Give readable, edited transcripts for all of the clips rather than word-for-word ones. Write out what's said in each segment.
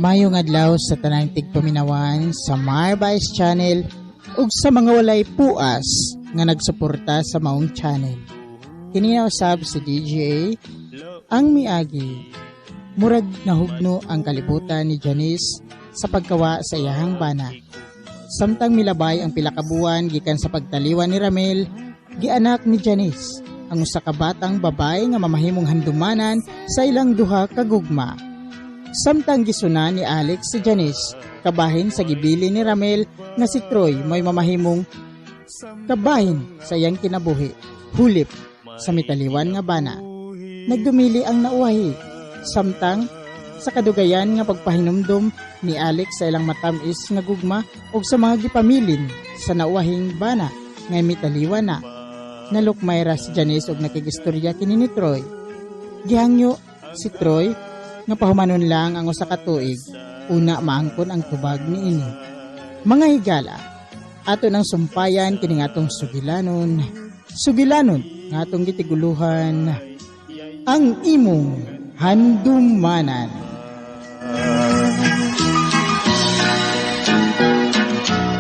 Mayong adlaw sa tanang tigpaminawan sa Marvice Channel ug sa mga walay puas nga nagsuporta sa maong channel. Kini usab si DJA ang miagi. Murag nahugno ang kalibutan ni Janice sa pagkawa sa iyahang bana. Samtang milabay ang pila ka buwan gikan sa pagtaliwan ni Ramel, gianak ni Janice ang usa ka batang babae nga mamahimong handumanan sa ilang duha ka gugma. Samtang gisuna ni Alex si Janice, kabahin sa gibili ni Ramel nga si Troy may mamahimong kabahin sa iyang kinabuhi, hulip sa mitaliwan nga bana. Nagdumili ang nauwahi, samtang sa kadugayan nga pagpahinumdum ni Alex sa ilang matamis nga gugma ug sa mga gipamilin sa nauwahing bana nga mitaliwan na. Nalukmayra si Janice ug nakigistorya kini ni Troy. Gihangyo si Troy nga pahumanon lang ang usa ka tuig una maangkon ang tubag niini. Mga higala, ato nang sumpayan kini nga atong sugilanon nga atong gitiguluhan ang imong handumanan.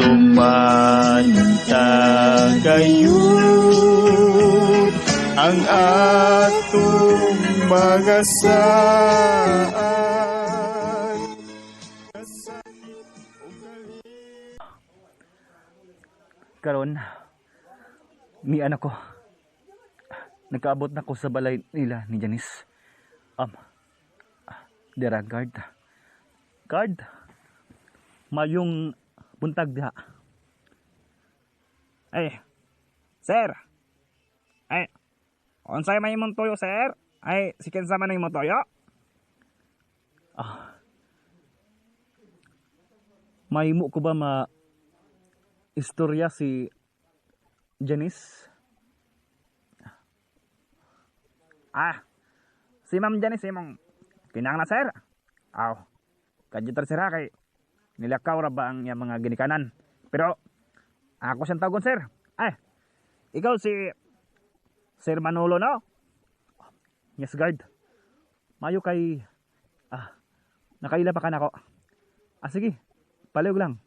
Tumanta gayon ang atong mga saan. Karon, mi anak ko. Nagkaabot na ko sa balay nila ni Janice. Dera guard. Guard. Mayong buntag diha. Ay, sir. Ay, unsay may imong toyo, sir? Ay, si kinsa man imong toyo? Mahimo ko ba istorya si Janice? Si Ma'am Janice imong kinahanglan, sir? Kadyo sir kay nilakaw ra ba ang iyang mga ginikanan? Pero ako siyang tawagon, sir. Ikaw si Sir Manolo, no? Yes, guard. Mayo kay nakaila pa ka nako. Sige. Palihog lang.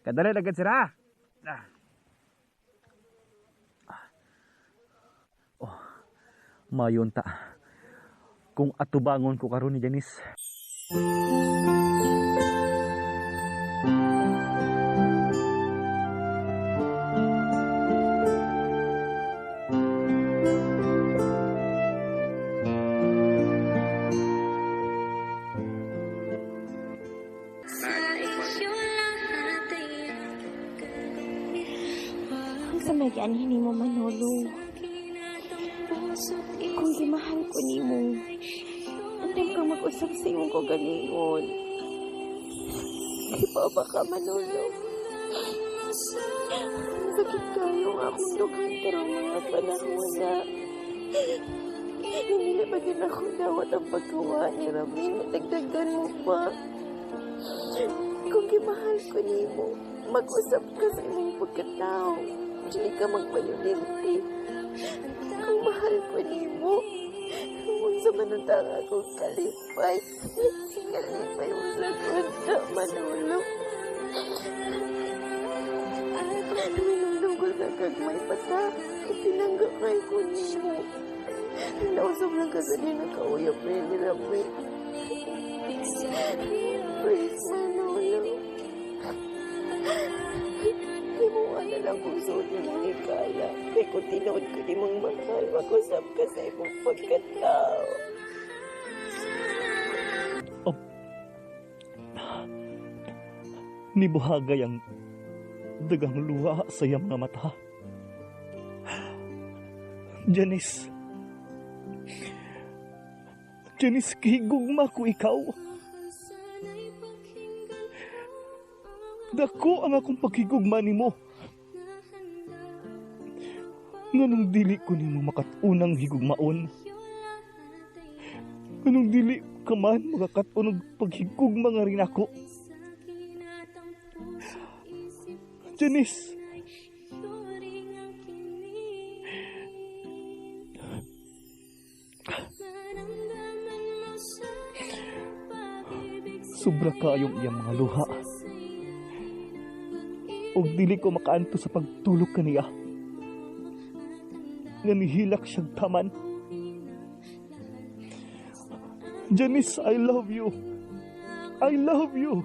Kadali agad, sir, ha? Mayon ta. Kung atubangon ko karon ni Janice. Sa may ganhin mo, Manolo. Kung di mahal ko ni mo, andam kang mag-usap sa iyong kagalingon. Di ba ka, Manolo? Sakit kayo ang akong dughan karong mga panahon na hindi ba din ako dawat ang pagkawa ni Ramil. Dagdagan mo pa. Kung di mahal ko ni mo, mag-usap ka sa iyong pagkatao. Hindi ka magpalulinti. Kung mahal ko ni mo, kung sa manutang akong kalipay, si kalipay mo sa kwenta, Manolo. Minundong ko sa kagmay pata, itinanggap kay ko ni mo. Nausap lang ka sa din ang kauyap na yun ni Ramay. Please, Manolo. Di mo lang kung suot ni mong ikaya. Kaya kung tinood ko di mong mahal, mag-usap ka sa imong pagkatao. Nibuhagay ang dagang luha sa iyang mga mata. Janice, kihigugma ko ikaw. Dako ang akong paghigugma nimo. Nganong dili ko nimo makatunang higugmaon. Nganong dili ka man makakatunog paghigugma nga rin ako. Janice, Sobra kayong iyang mga luha. Og dili ko makaanto sa pagtulog kaniya. Nga nihilak siyang taman. Janice, I love you. I love you.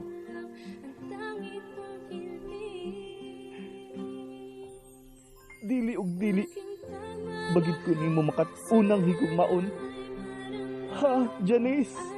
Dili og dili. Bagid ko nimo makat-unang higugmaon. Ha, Janice?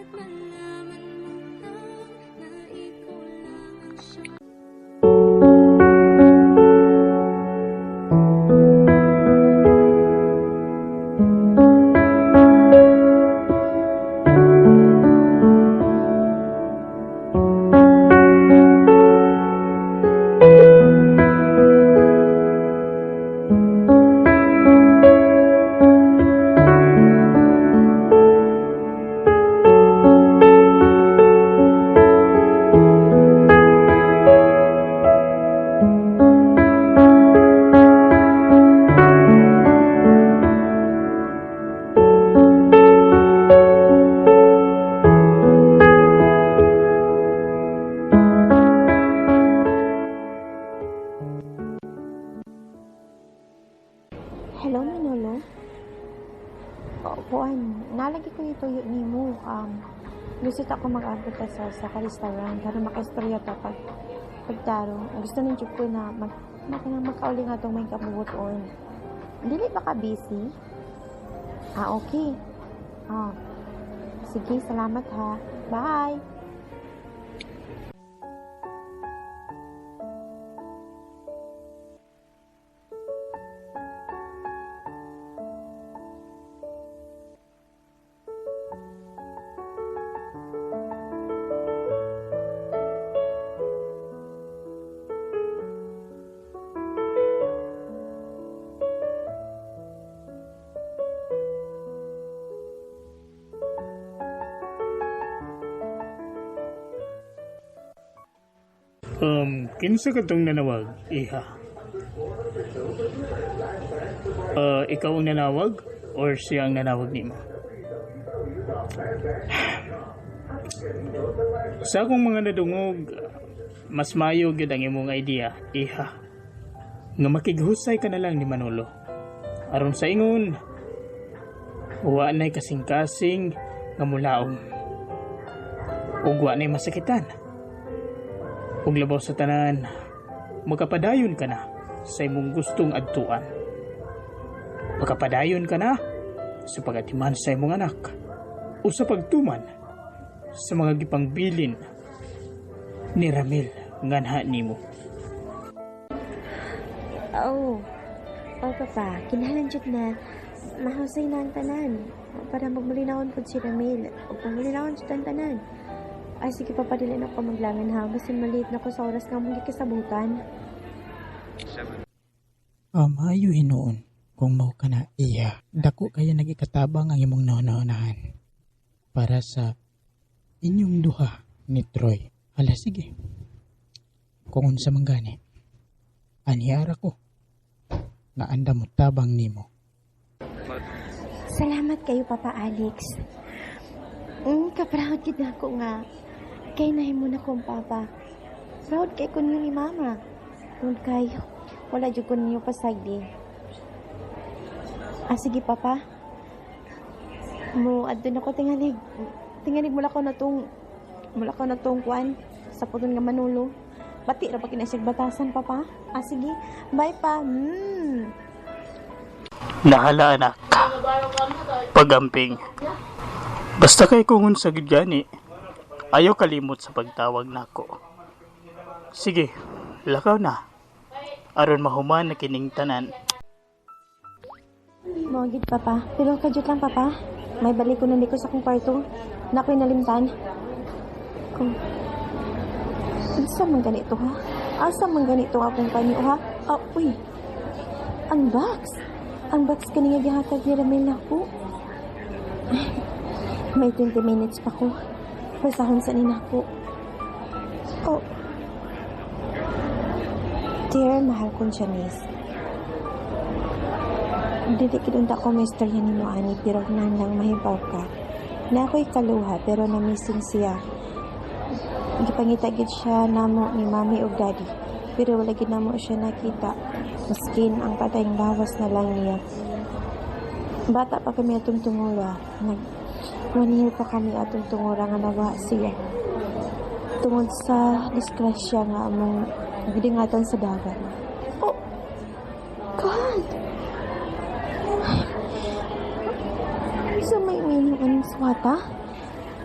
Hello, Manolo. Kuan, nalagi ko ituyo nimo. Gusto ta ko mag-abot ta sa restaurant para makaistorya ta pagtarong. Gusto ninyo ko na makauling atong may kabubuton. Dili ba ka busy? Okay. Sige, salamat ha. Bye! Kinsa ka tong nanawag, iha? Ikaw ang nanawag or siya ang nanawag nimo? Sa akong mga nadungog, mas mayo gyud ang imong idea, iha. Nga makighusay ka na lang ni Manolo. Aron sa ingon, wa nay kasing-kasing nga mulaong. Ug wa nay masakitan. Ug labaw sa tanan, magkapadayon ka na sa imong gustong adtuan. Magkapadayon ka na sa pagatiman sa imong anak o sa pagtuman sa mga gipangbilin ni Ramil nganha nimo. Papa, kinahanglan jud na mahusay na ang tanan para magmalinawon pud si Ramil o pagmalinawon jud ang tanan. Ay, sige papa, dili na ako maglangan ha. Basin maliit na ko sa oras nga mong kasabutan. Mayo hinuon kung mao ka na iya. Dako kaya nagikatabang ang imong nauna-unahan para sa inyong duha ni Troy. Hala, sige. Kung unsa man gani, anihara ko na anda mo tabang nimo. Salamat kayo, Papa Alex. Kaproud gid ako nga. Kay nahin mo na kong papa. Proud kay ko niyo ni mama. Kung kay, wala dyan ko niyo pasagdi. Sige papa. Mo, adun ako tingalig. Tingalig mula ko na tong kuan. Sa putong nga Manolo. Bati ra pa kinasig batasan papa. Sige. Bye pa. Nahala anak. Pagamping. Basta kay kung unsa gid gani. Ayaw kalimot sa pagtawag nako. Sige, lakaw na. Aron mahuman na kining tanan. Mogit papa. Pero kajut lang papa. May balik ko nandito sa akong kwarto. Nako'y nalimtan. Kung asa man ganito ha? Asa man ganito akong panyo ha? Uy. Ang box kanina gihatag ni Ramil na po. May 20 minutes pa ko. Pasahon sa nina po. Dear, mahal kong Janice. Dili kidunta ko may istorya ni mo, ani, pero nan lang mahibaw ka. Na ako'y kaluha, pero na-missing siya. Gipangita gid siya namo ni mami ug daddy. Pero wala gid namo siya nakita. Maskin ang patayng lawas na lang niya. Bata pa kami atong tungura. One year pa kami atong tungura nga nawa siya. Tungod sa disgrasya nga among gidingatan sa dagat. Oh, God! Sa may minong aning swata?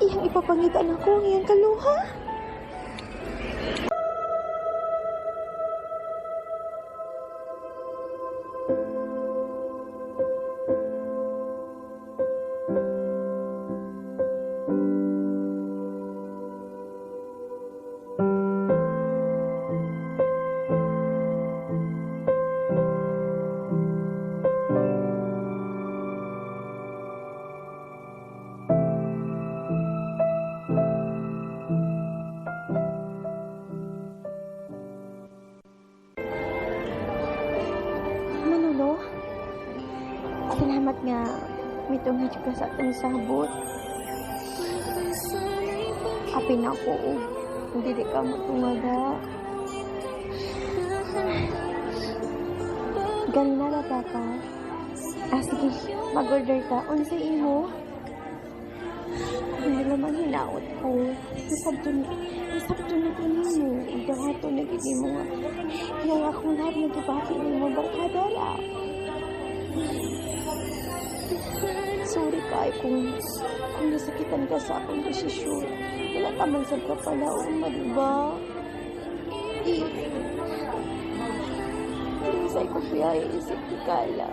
Iyang ipapangitan ako ang iyang kaluha? Manolo, salamat nga mitungod ka sa atong sabot. Apin ako hindi ka matungada. Ganina na ba ka? Sige, mag-order ka. Unsa imo? Hindi naman hinaot ko. Nasabto na kanino. Dawato na gini mo nga. Yang akong lahat na dibati ni mo barkada la. Sorry kay kung nasakitan ka sa akong desisyon. Wala ka man sa kapalaon, diba? Sa ko piyay isip ko kala.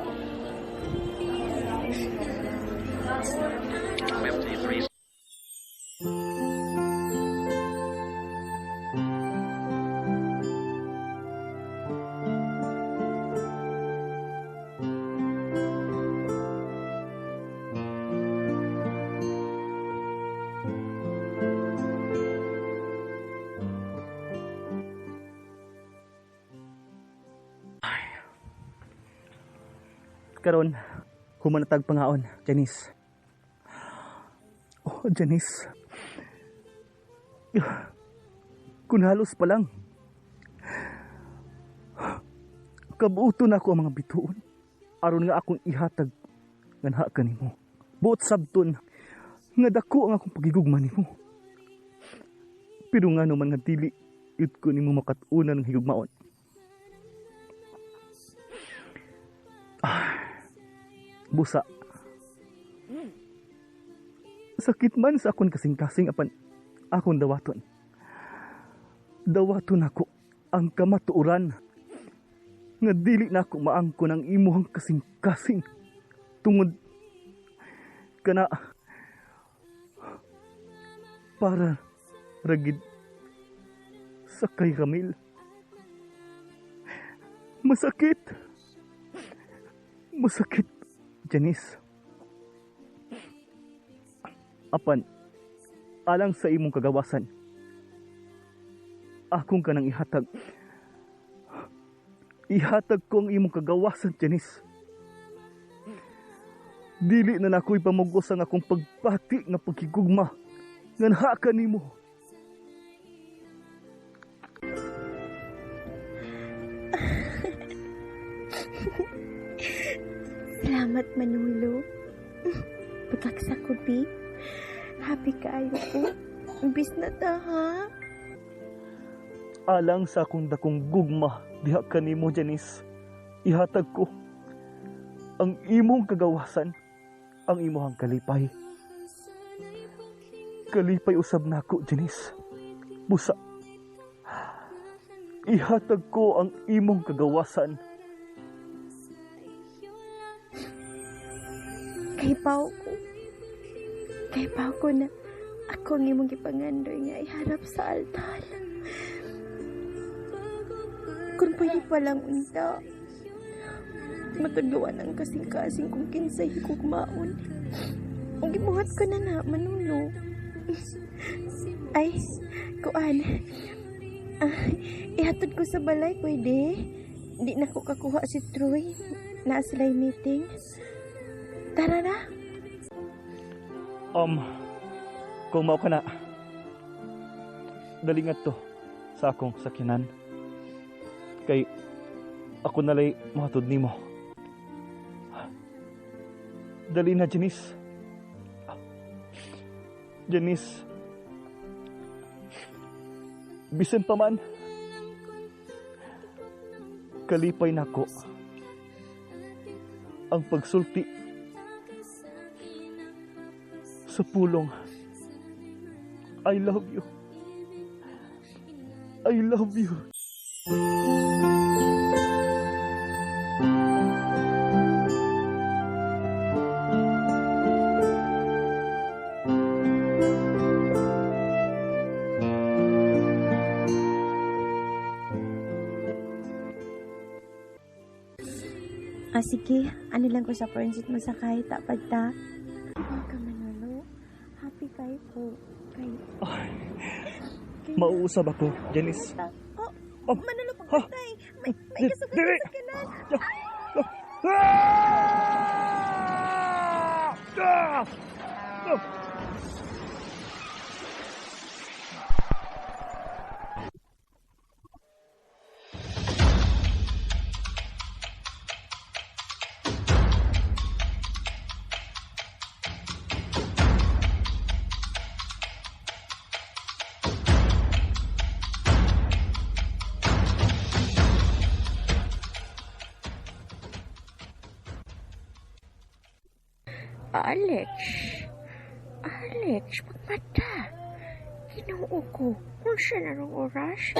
Karon, humanatag pangaon, Janice. Oh, Janice. Kung halos pa lang. Kabuuto na ako ang mga bituon. Aron nga akong ihatag nga naa kanimo. Buot sabton nga dako ang akong pagigugma nimo. Pero nga naman nga dili yut ko nimo makatunan ng higugmaon. Busa. Sakit man sa akong kasing-kasing apan akong dawaton. Dawaton ako ang kamatuoran nga dili na ako maangkon ang imuhang kasing-kasing tungod kana para ragid sa kay Ramil. Masakit, Janice. Apan, alang sa imong kagawasan, akong kanang ihatag. Ihatag ko ang imong kagawasan, Janice. Dili na nako'y pamugos ang akong pagpati nga pagkigugma nga nahakan nimo. Salamat, Manolo. Pagkaksakubi. Happy kaayo ko. Imbis na ta, ha? Alang sa akong dakong gugma diha kanimo, Janice. Ihatag ko ang imong kagawasan, ang imong kalipay. Kalipay usab nako, Janice. Busa. Ihatag ko ang imong kagawasan. Kay pao ko na ako ang imong gipangandoy nga iharap sa altar. Kung pwede palang unta, matagawan ang kasing-kasing kung kinsay higugmaon. Ang gibuhat ko na Manolo. Ay, kuan. Ihatod ko sa balay, pwede? Di na ko kakuha si Troy. Naa sila'y meeting. Tara na. Kung mao ka na, dalingat to sa akong sakinan. Kay ako nalay mahatod nimo. Dali na, Janice. Janice. Bisan pa man, kalipay nako ang pagsulti sa pulong. I love you. I love you. Sige, ano lang ko sa prinsit mo sa kahit tapad ta. Huwag ka Manolo. Happy kayo po. Mauusap ako, Janice. Manolo, pagpatay. May kasugat sa kanan. Alex, magmata. Ginoo ko, kung siya na nung oras,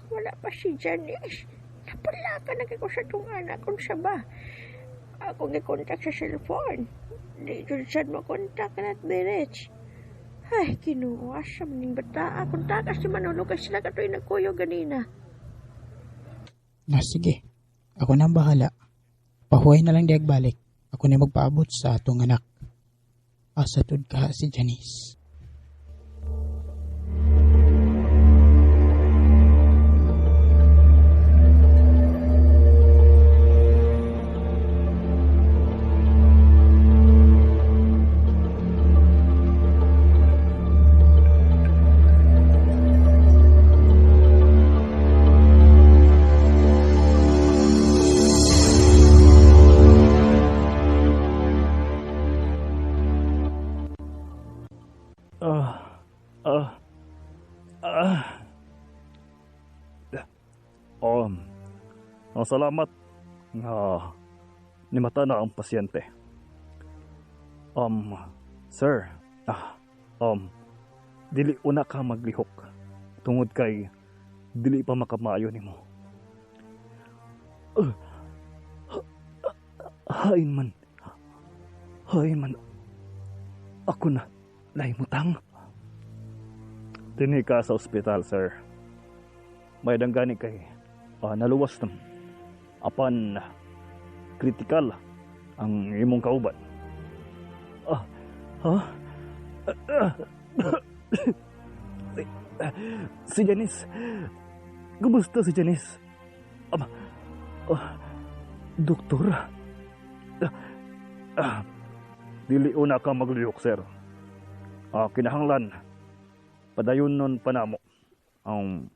wala pa si Janice. Napala ka na ko sa itong anak kung siya ba. Ako gikontak sa cellphone. Di dyan siya makontak na at direct. Ay, ginoo, asa maning bata. Akong takas si Manolo kasi sila kato'y nagkuyo ganina. Sige, ako na ang bahala. Pahuway na lang diag balik. Ako na magpaabot sa atong anak. Asatod ka si Janice. Salamat nga nimata na ang pasyente. Sir, dili una ka maglihok tungod kay dili pa makamayo nimo. Hain man, ako na laimutang. Dini ka sa ospital, sir. May danggani kay naluwas tam. Apan kritikal ang imong kauban. Si Janice. Kumusta si Janice? Doktor. Dili una ka magluyok, sir. Kinahanglan padayon nun pa namo ang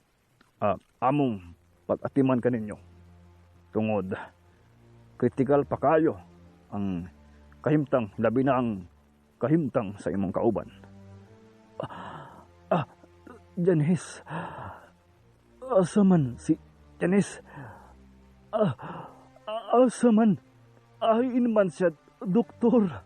among pag-atiman kaninyo. Tungod kritikal pa kayo ang kahimtang, labi na ang kahimtang sa imong kauban. Janice, asa man si Janice? Asa man? Ahin man siya, doktor.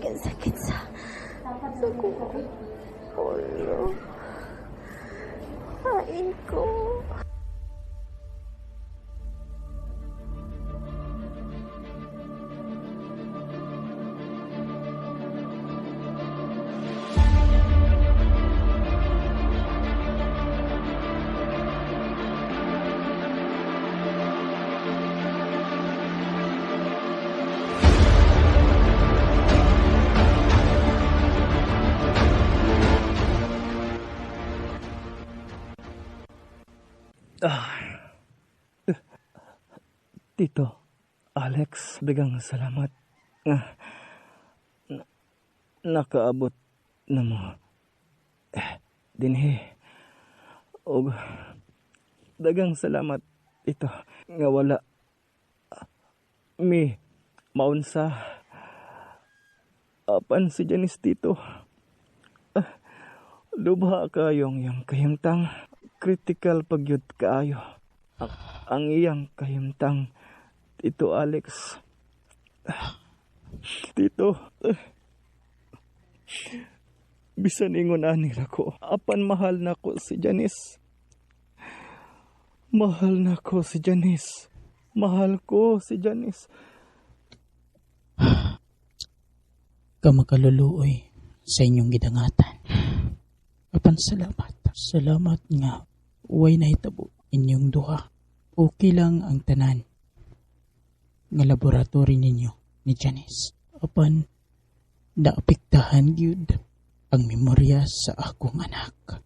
Kasakit sa kuko. Ulo. Hain ko. Tito, Alex, dagang salamat nga nakaabot na mo. Dinhi. Og dagang salamat ito nga wala mi maunsa apan si Janice Tito. Lubha kayong yang kahimtang critical pagyud kaayo. Ang iyang kahimtang Tito Alex. Tito, bisan ingon ani ko, apan mahal na ko si Janice. Mahal na ko si Janice. Mahal ko si Janice. Kamakaluluoy sa inyong gidangatan. Apan salamat. Salamat nga way nahitabo inyong duha. Okay lang ang tanan nga laboratory ninyo ni Janice. Apan naapektahan gyud ang memorya sa akong anak.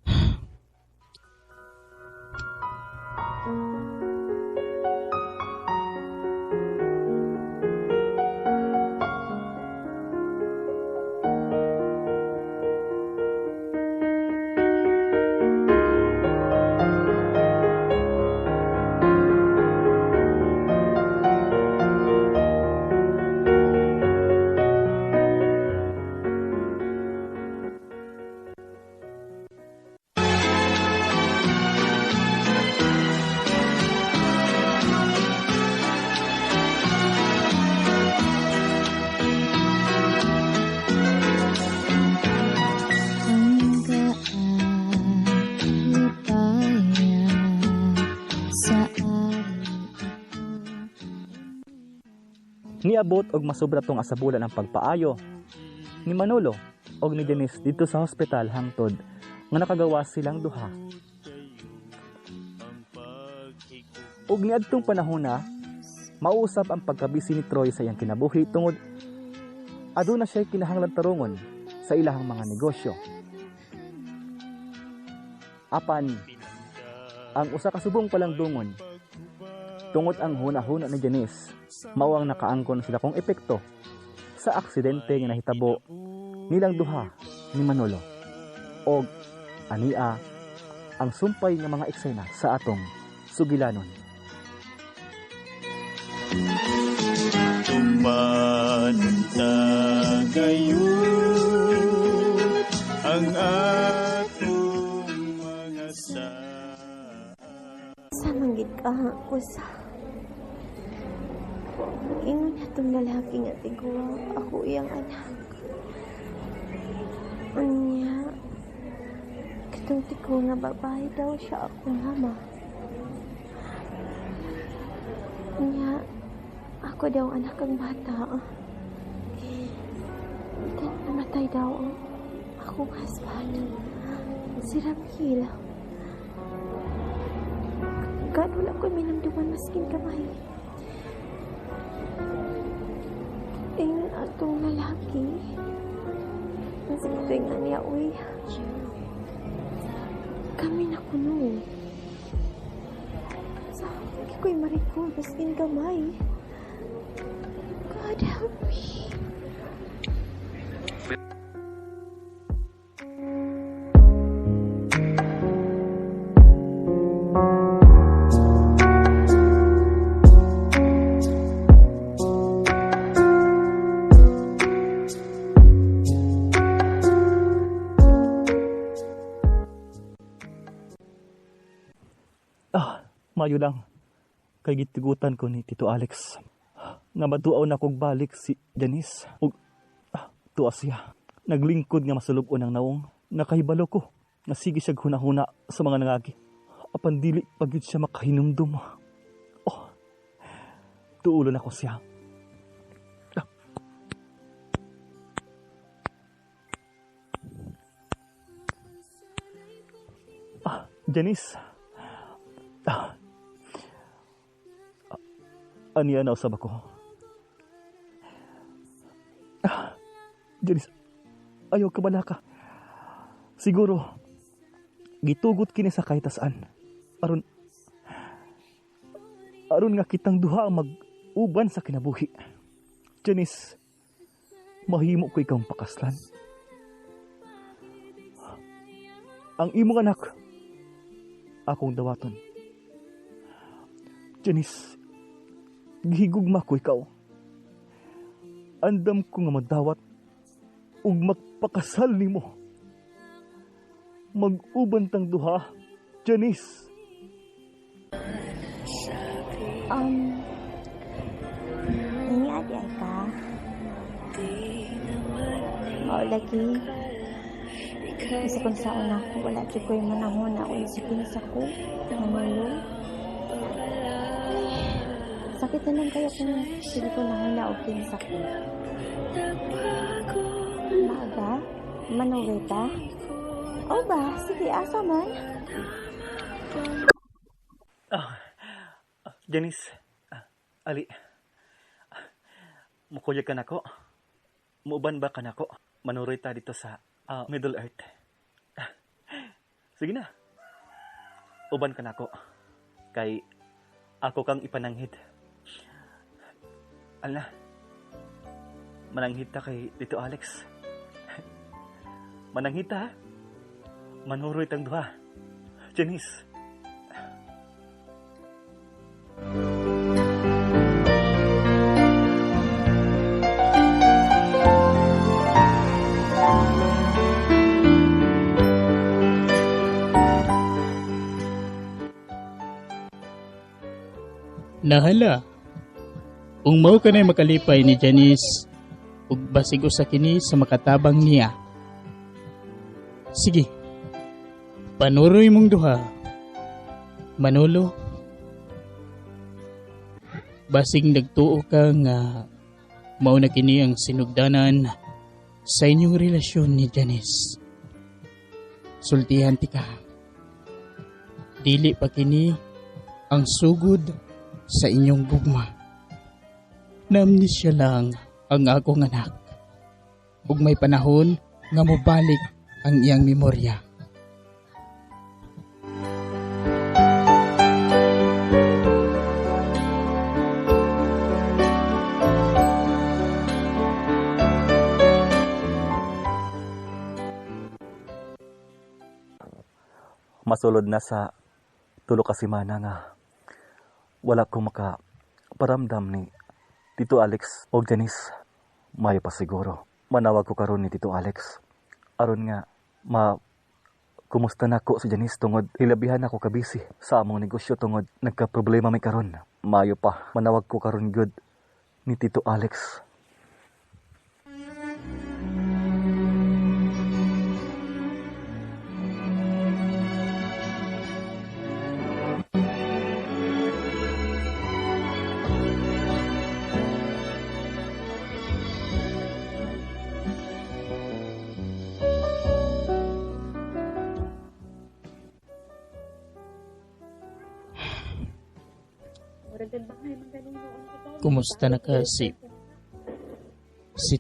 Niabot og masubra tong asabulan ang pagpaayo ni Manolo og ni Janice dito sa hospital hangtod nga nakagawas silang duha. Og niadtong panahona, mausap ang pagkabisi ni Troy sa iyang kinabuhi tungod aduna siya kinahanglan tarungon sa ilahang mga negosyo. Apan ang usa ka subong palang dungon tungod ang huna-huna ni Janice mao ang nakaangkon sila kong epekto sa aksidente nga nahitabo nilang duha ni Manolo. Og ania ang sumpay nga mga eksena sa atong sugilanon. Tumanon sa gayon ang atong mga Sa manggit ka ako sa ingon na itong lalaki nga tigwa ako iyang anak. Anya, katong tigwa nga babae daw siya akong mama. Anya, ako daw anak ang bata. Then namatay daw ang akong husband. Si Ramil. God, wala ko minamduman maskin kamay. Ingon atong lalaki. Nasakto nga niya, uy. Kami na kuno. Sa ko'y marikol, maskin kamay. God help me. Mayo lang. Kay gitigutan ko ni Tito Alex. Nga matuaw na kog balik si Janice. Ug tuwa siya. Naglingkod nga masulubon ang naong. Nakahibalo ko. Nga sige siya hunahuna sa mga nangagi. Apan dili pagid siya makahinumdum. Oh, tuulo na ko siya. Janice. Aniya na usab ako. Janice, ayaw ka balaka. Siguro, gitugot kini sa kahit saan. aron nga kitang duha ang mag-uban sa kinabuhi. Janice, mahimo ko ikaw pakaslan. Ang imong anak, akong dawaton. Janice, gihigugma ko ikaw. Andam ko nga madawat ug magpakasal nimo. Mag-uban tang duha, Janice. Ini adik ka? Oo, lagi. Kasi kung sa una ko, wala di ko yung manahon na ulisipin sa ko. Namulo. Sakit na lang kayo kung sige ko nahula o kinsa ko. Maaga? Manaweta? O ba? Sige, asa man? Janice, Ali, mukuyag ka na ko. Muuban ba ka na ko? Manuroy ta dito sa Middle Earth. Sige na. Uban ka na ko. Kay ako kang ipananghid. Ala, mananghid ta kay dito Alex. Mananghid ta ha? Manuroy tang duha. Janice. Nahala. Kung mao ka na makalipay ni Janice, ug basig usa kini sa makatabang niya. Sige. Panuroy mong duha. Manolo. Basig nagtuo ka nga mao na kini ang sinugdanan sa inyong relasyon ni Janice. Sultihan ti ka. Dili pa kini ang sugod sa inyong gugma. Namnisya lang ang akong anak. Ug may panahon nga mobalik ang iyang memorya. Masulod na sa tulo ka semana nga wala ko makaparamdam ni Tito Alex o Janice. Mayo pa siguro. Manawag ko karon ni Tito Alex. Aron nga kumusta na ko si Janice tungod hilabihan ako kabisi sa among negosyo tungod nagka-problema may karon. Mayo pa manawag ko karon good ni Tito Alex. Kumusta na ka si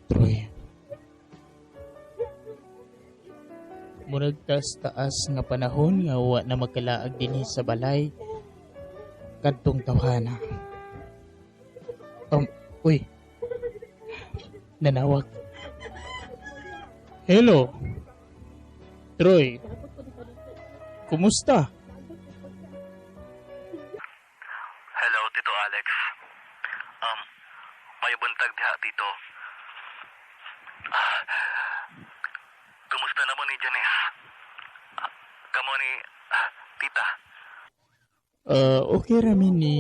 Troy? Murag taas nga panahon nga wa na magkalaag dinhi sa balay kadtong tawhana. Uy. Nanawag. Hello. Troy. Kumusta? Hello, Tito Alex. May buntag diha, Tito. Kumusta naman ni Janice? Kamo ni Tita? Okay ramin ni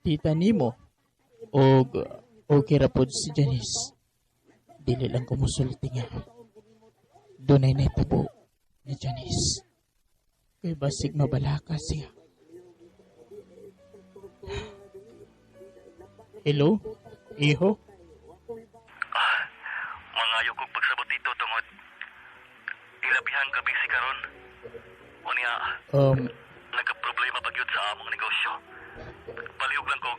Tita Nimo. O okay ra pod si Janice. Dili lang kumusulti nga. Dunay na itabo ni Janice. Kay basig mabalaka siya. Hello? Iho? Mangayo kong pagsabot dito tungod ilabihan ka busy karon. O niya, nagka-problema pa gyud sa among negosyo. Palihog lang ko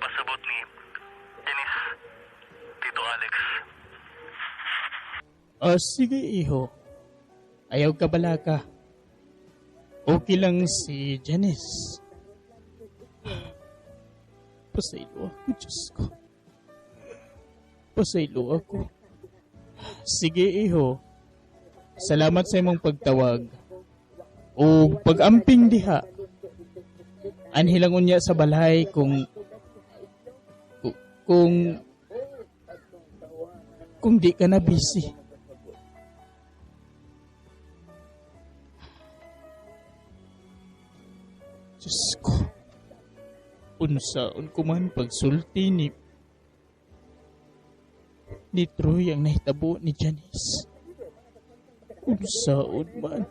pasabot ni Janice, Tito Alex. Sige Iho. Ayaw ka balaka. Okay lang si Janice. Pasaylo ako, Diyos ko. Pasaylo ako. Sige, iho. Salamat sa imong pagtawag. O pag-amping diha. Anhilangon niya sa balay kung di ka na busy. Diyos ko. Unsaon ko man pagsulti ni Troy ang nahitabo ni Janice. Unsaon man.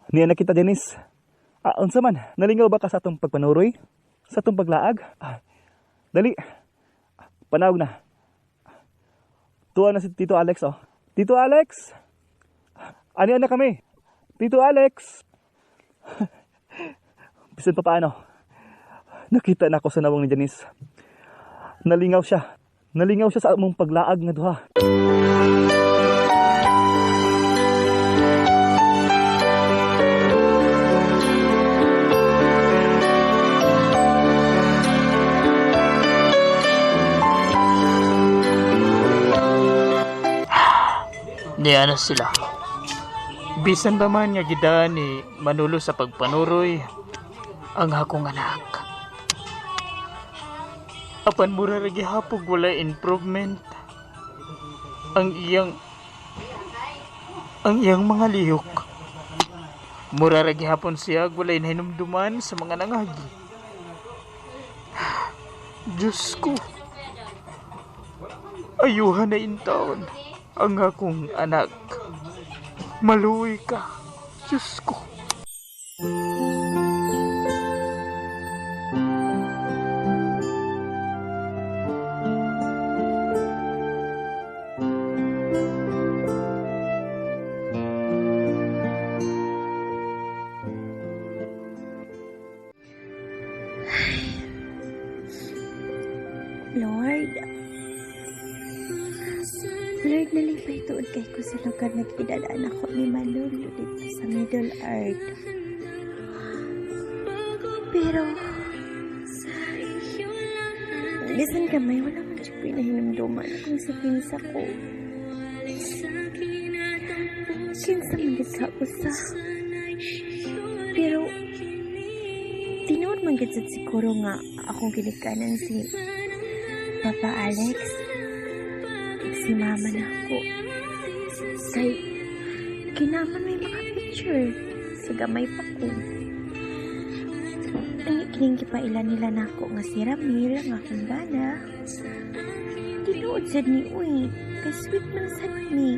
Niya na kita, Janice. Unsa man, nalingaw ba ka sa atong pagpanuroy? Sa atong paglaag? Dali. Panawag na. Tuwa na si Tito Alex, oh. Tito Alex! Ani na kami? Tito Alex! Bisan pa paano? Nakita na ako sa nawang ni Janice. Nalingaw siya. Nalingaw siya sa among paglaag nga duha. Niya na sila. Bisan ba man nga gidaan ni Manolo sa pagpanuroy ang akong anak. Apan mura ra gihapog wala improvement ang iyang mga lihok. Mura ra gihapon siya walay nahinumduman sa mga nangagi. Diyos ko. Ayuhan na intaon ang akong anak. Maluwi ka. Diyos ko. Lord, nalipay tuod kay ko sa lugar na kidadaan ako ni Manolo dito sa Middle Earth. Pero, bisan kamay, wala man siya pinahinumduman akong sa kinsa ko. Kinsa man gid ka usa. Pero, tinuod man gid siguro nga akong kinikanan si Papa Alex. Si mama na ako. Kay, kinaman may mga picture. Sa gamay pa ko. Ay, kiningkipailan nila na ako nga si Ramil, ang aking bana. Tinuod sad ni Uy. Kay sweet man sad ni.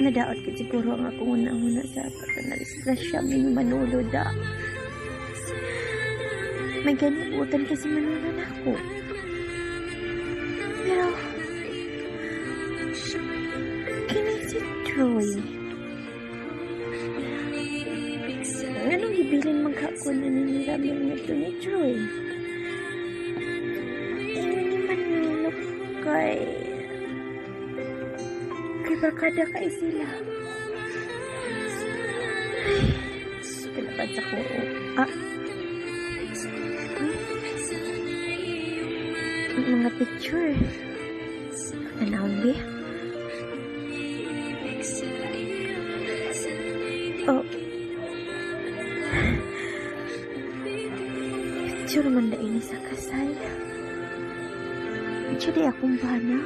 Nadaot ka siguro ang akong unang-una sa patanalis-grasya ni Manolo da. May ganibutan kasi Manolo na ako. Pero, kinay si Troy. Anong gibilin magkakon na niniramil nito ni Troy? Ingon ni Manolo kay barkada kay sila. Ay, kinapan sa ko. Mga picture. Tanawin ba? Oh. Picture man da ini sa kasal. Picture di akong bana.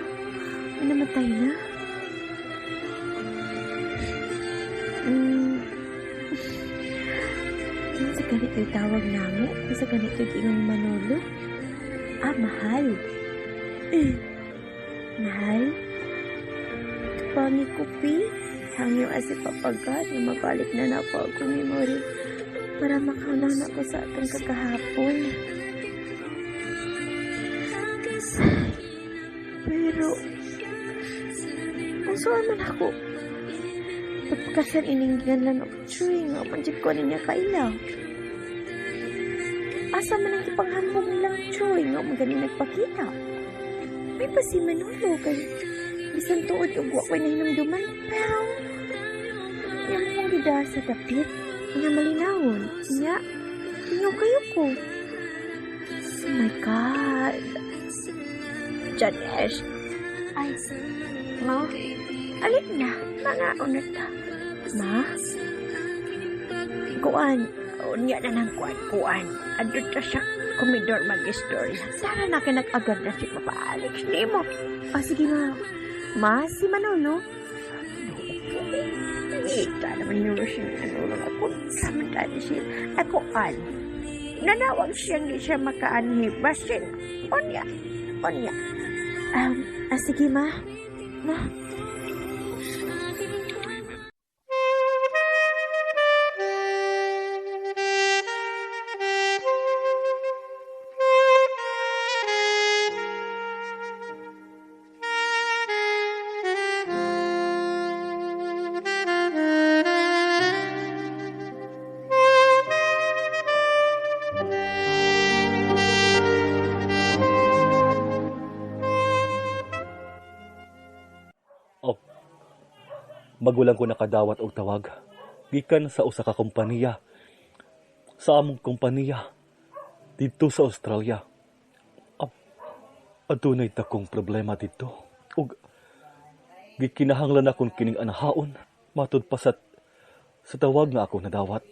Namatay na. Sa ganito yung tawag namo. Sa ganito yung ingon Manolo. Mahal. Mahal? Pangi ko, Pi. Hangyo asi papagat. Mabalik na po ako memory. Para makaunang na ko sa atong kakahapon. Pero, kung saan man ako, Pagpakasan iningan lang og Troy nga manjud ko niya kailaw. Asa man ang ipanghambog nilang Troy nga magaling nagpakita. May pa si Manolo kay bisan tuod og wa ko'y nahinumduman pero yung mong gida sa dapit nga malinawon niya tingog kayo ko. Oh my God. Janes. Ay, ma, alin na, mga unat ta. Ma? Kuan, unya na ng kuan. Andun ta sa komedor mag-istorya. Sana na kinag-agad na si Papa Alex. Di mo. Sige ma. Ma, si Manolo. Ita naman yung si Manolo. Ako, samantala siya. Ako, nanawag siyang di siya makaanhi. Basin, onya. Sige ma. Ma. Magulang ko nakadawat og tawag gikan sa usa ka kompanya sa among kompanya dito sa Australia. Adunay takong problema dito ug gikinahanglan akong kining anahaon matud pa sa tawag nga ako nadawat.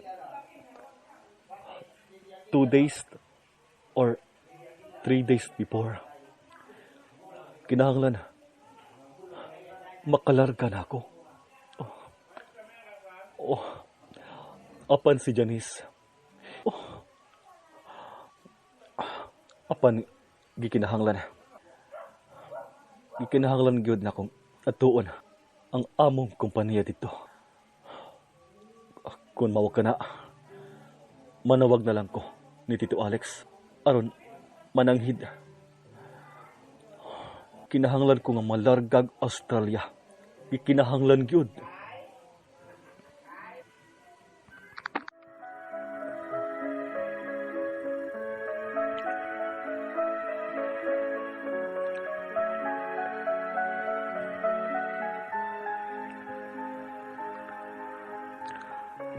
2 days or 3 days before kinahanglan makalarga na ako. Apan si Janice. Apan gikinahanglan gyud na akong atuon ang among kompanya dito. Kung mao kana, manawag na lang ko ni Tito Alex aron mananghid. Kinahanglan ko nga malargag Australia. Gikinahanglan gyud.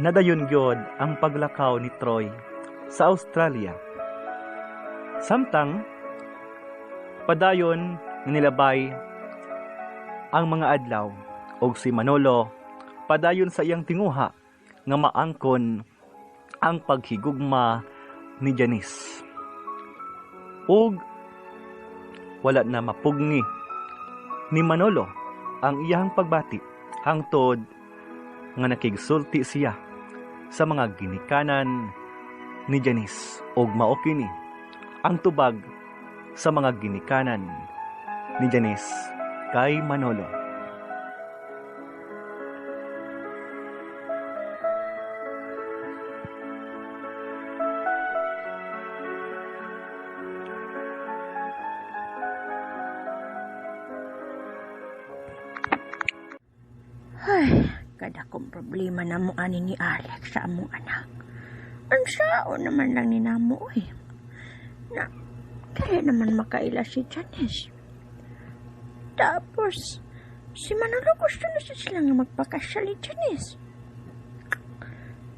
Nadayon gyud ang paglakaw ni Troy sa Australia. Samtang padayon nilabay ang mga adlaw ug si Manolo padayon sa iyang tinguha nga maangkon ang paghigugma ni Janice. Ug wala na mapugni ni Manolo ang iyang pagbati hangtod nga nakigsulti siya sa mga ginikanan ni Janice ug mao kini ang tubag sa mga ginikanan ni Janice kay Manolo. Kada kong problema na mo ani ni Alex sa among anak. Ang sao naman lang ni namo na kaya naman makaila si Janice. Tapos si Manolo gusto na sila nga magpakasyal ni Janice.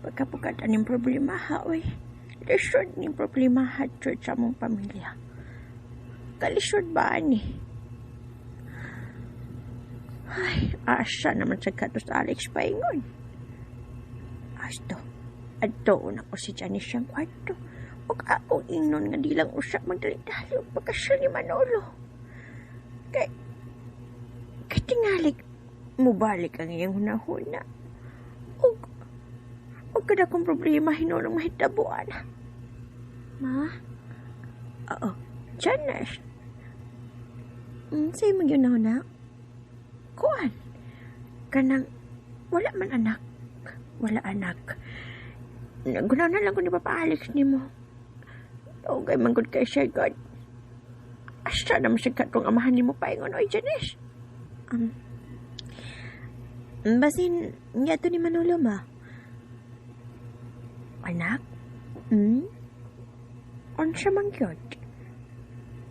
Pagkapagkata ng problema lisod ni problema sa among pamilya. Kalisod ba ani? Ay, asa naman sa katos Alex paingon. Adto na ko si Janice siyang kwarto. Huwag akong ingnon nga dilang usak magdali-dali o pagkasya ni Manolo. Kay tingali mo balik ang iyang hunahuna. Huwag kada kong problema hinunong mahitabuan. Ma? Oo, Janice. Sa'yo mag yun na. Kuan, kanang wala man anak. Wala anak. Nagunaw na lang ko ni Papa Alex ni mo. Okay, manggod kay siya, God. Asa naman siya katong amahan ni mo paingon, oy, Janice. Basin, nga to ni Manolo, ma. Anak? Unsa man gyud?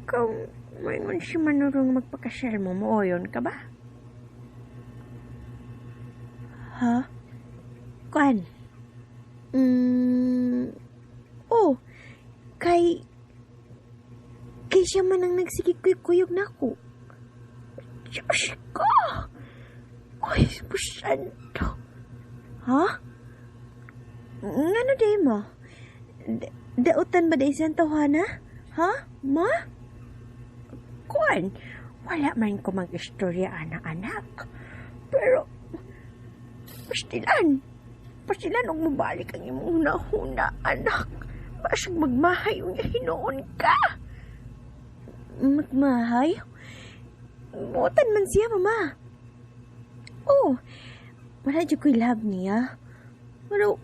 Kung mayon si Manurong magpakasyal mo, mooyon ka ba? Ha? Kuan? Oh, kay siya man ang nagsigig-kuyog na ako. Diyos ko! Ay, santo. Ha? Ano day mo? Dautan ba day siyang tawhana? Ha? Ma? Kuan? Wala man ko mag-istorya, anak-anak. Pero, pastilan og mabalik ang imong hunahuna, anak. Basag magmahay yung hinoon ka. Magmahay? Butan man siya, mama. Oh, wala dyan ko'y love niya. Pero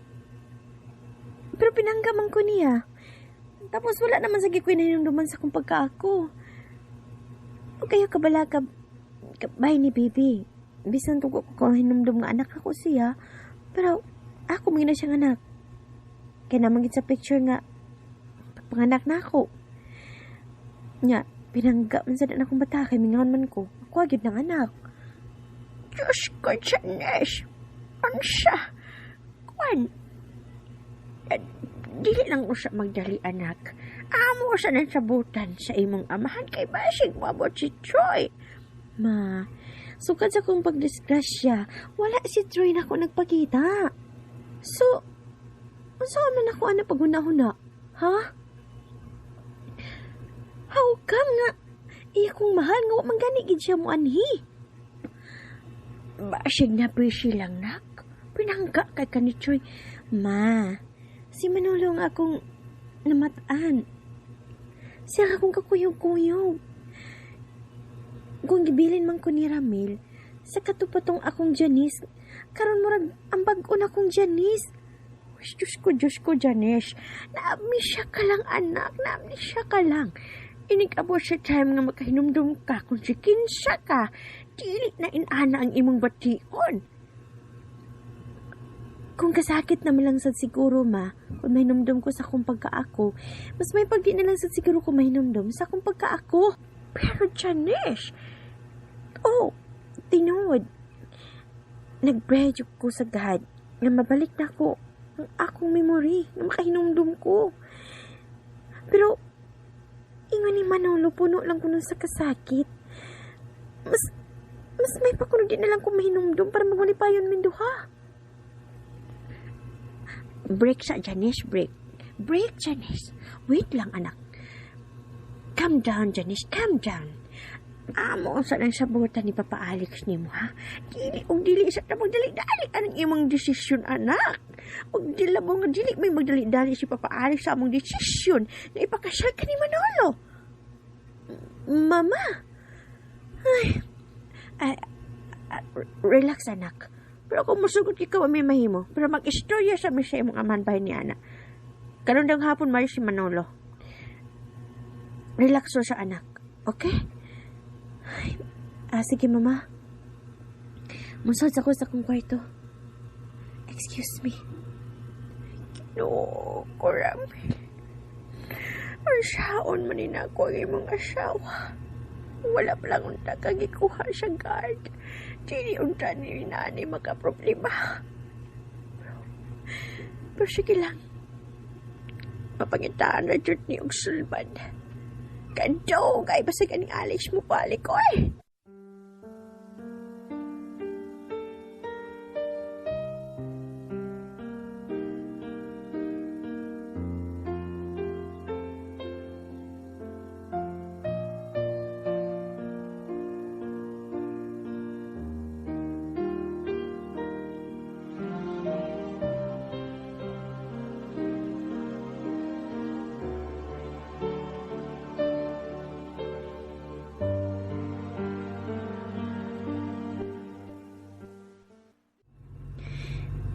pinanggaman ko niya. Tapos wala naman sa ko'y nahinumduman sa kong pagkaako. O kaya kabala ka bahay ni baby. Bisan to ko hinumdum nga anak ako siya. Pero ako may na siyang anak. Kaya naman sa picture nga panganak na ako. Nga, pinangga man sa na akong bata kay mingawan man ko. Ako agad ng anak. Diyos ko, Janes. Ano siya? Kuan? Dili lang ko siya magdali, anak. Amo sa nansabutan sa imong amahan kay basig mabot si Troy. Ma, sukad sa kong pagdisgrasya, wala si Troy na ako nagpakita. So, saan man ako ana paghuna-huna? Ha? How come nga? Iya kong mahal nga mangganigid siya mo anhi. Basig na presi lang, nak. Pinangga kay ka ni Troy. Ma, si Manolo nga akong namataan. Siya akong kakuyog-kuyog. Kung gibilin man ko ni Ramil, sa katupatong akong Janice, karon murag ang bag-o na akong Janice. Diyos ko, Janice. Naamnesia ka lang, anak. Naamnesia ka lang. Inig-abo sa time nga makahinumdum ka kung si kinsa ka. Dili na inana ang imong bation. Kung kasakit na lang sad siguro, ma, kung mahinumdum ko sa akong pagkaako, mas may pagdi na lang sad siguro kung mahinumdum sa akong pagkaako. Pero, Janice, oh, tinod. Nag-pray ko sa God na mabalik na ko ang akong memory na makahinumdum ko. Pero, ingon ni Manolo, puno lang ko nun sa kasakit. Mas may pakuno din na lang kung mahinumdum para magmalipayon min duha. Break sa Janice, break. Break, Janice. Wait lang, anak. Calm down, Janice, calm down. Amo sa nang sabutan ni Papa Alex ni mo, ha? Dili sa na magdali-dali anong imong desisyon, anak. Dili may magdali-dali si Papa Alex sa among desisyon na ipakasal ka ni Manolo. Mama. Relax, anak. Pero kung masugot ikaw may mahimo, pero mag-istorya sa mi sa imong aman bahay ni Ana. Karon daw hapon mayo si Manolo. Relax sa anak. Okay? Sige, mama. Musod ako sa kong kwarto. Excuse me. No, Ramil. Ang saon man ako ang imong asawa. Wala pa lang unta kagikuha sa guard. Dili unta ni nani makaproblema. Pero sige lang. Mapangitaan na dyan ni og sulban. Kanto, kay basig ni Alex mo balik ko eh.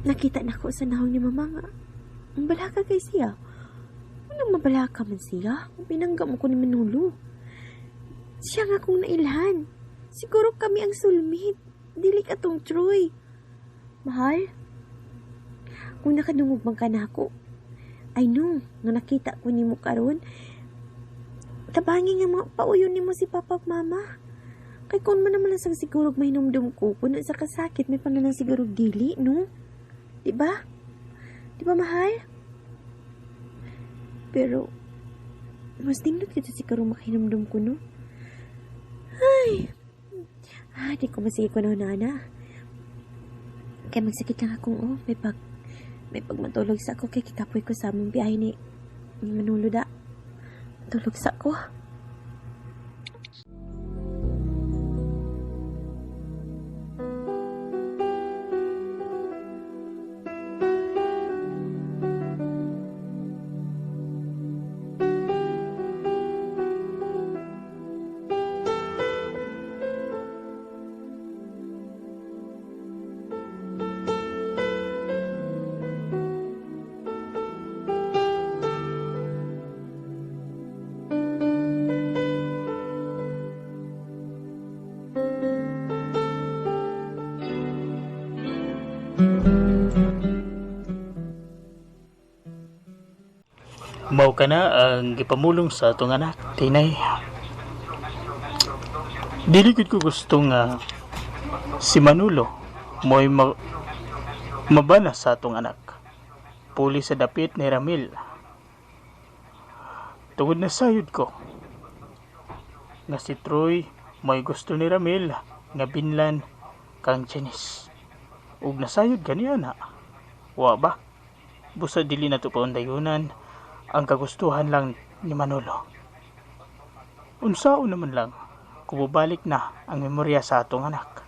Nakita na ko sa nahong ni mama nga. Ang balaka kay siya. Anong mabalaka man siya? Pinangga mo ko ni Manolo. Siya nga kong nailhan. Siguro kami ang soulmate. Dili ka tong Troy. Mahal? Kung nakadungog man ka na ako, I know, nga nakita ko ni mo karon, tabangin nga mga pauyon ni mo si papa at mama. Kay kung man naman lang sa sigurog may hinumdum ko, puno sa kasakit, may pananang sigurog dili, no? Diba? Diba, mahal? Pero, mas dindot kita siguro makahinumdum ko, no? Di ko masige ko na. Kaya magsakit lang akong, may pagmatulog sa ako, kay kikapoy ko sa among biyahe ni Manolo da. Tulog sa ako. Mao ka na ang gipamulong sa atong anak, Tinay. Dili gud ko gusto nga si Manolo mo'y mabana sa atong anak. Puli sa dapit ni Ramil. Tungod na sayod ko nga si Troy mo'y gusto ni Ramil nga binlan kang Janice. Ug nasayod ganiya na. Wa ba? Busa dili na to paundayunan ang kagustuhan lang ni Manolo. Unsaon naman lang kung bubalik na ang memorya sa atong anak.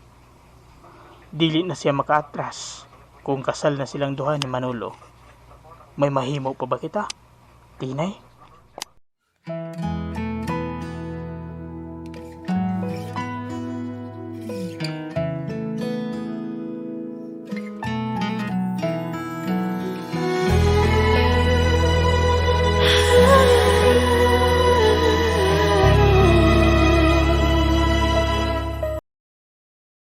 Dili na siya makaatras kung kasal na silang duha ni Manolo. May mahimo pa ba kita, Tinay?